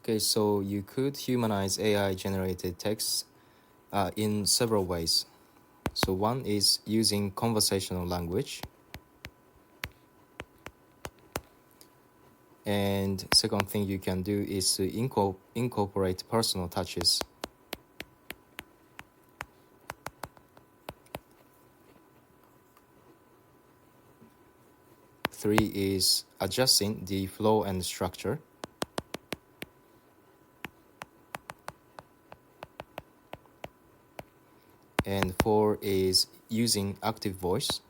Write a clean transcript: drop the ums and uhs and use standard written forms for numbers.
Okay, so you could humanize AI-generated text in several ways. So one is using conversational language. And second thing you can do is to incorporate personal touches. Three is adjusting the flow and structure. And four is using active voice.